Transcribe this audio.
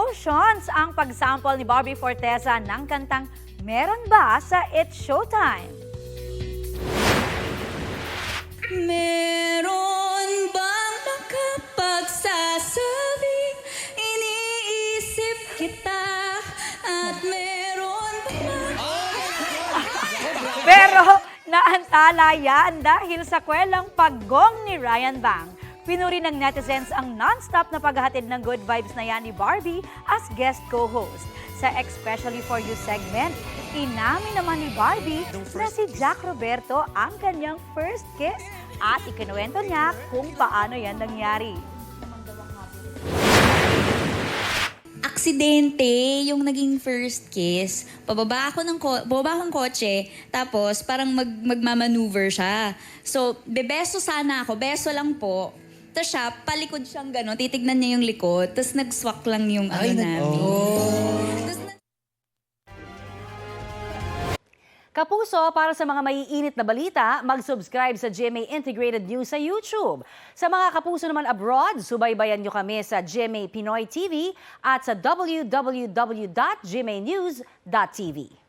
Emotions ang pagsample ni Barbie Forteza ng kantang Meron Ba sa It's Showtime. Meron bang makapagsasabing iniisip kita at meron bang Pero naantala yan dahil sa kwelang paggong ni Ryan Bang. Pinuri ng netizens ang non-stop na paghahatid ng good vibes na yan ni Barbie as guest co-host. Sa Especially For You segment, inamin naman ni Barbie na si Jack Roberto ang kanyang first kiss at ikinuwento niya kung paano yan nangyari. aksidente yung naging first kiss. Pababa akong kotse, tapos parang magmamaneuver siya. So, bebeso sana ako, beso lang po. Tapos siya, palikod siyang gano'n, titignan niya yung likod, tapos nag-swak lang yung namin. Tas Kapuso, para sa mga maiinit na balita, mag-subscribe sa GMA Integrated News sa YouTube. Sa mga kapuso naman abroad, subaybayan nyo kami sa GMA Pinoy TV at sa www.gmanews.tv.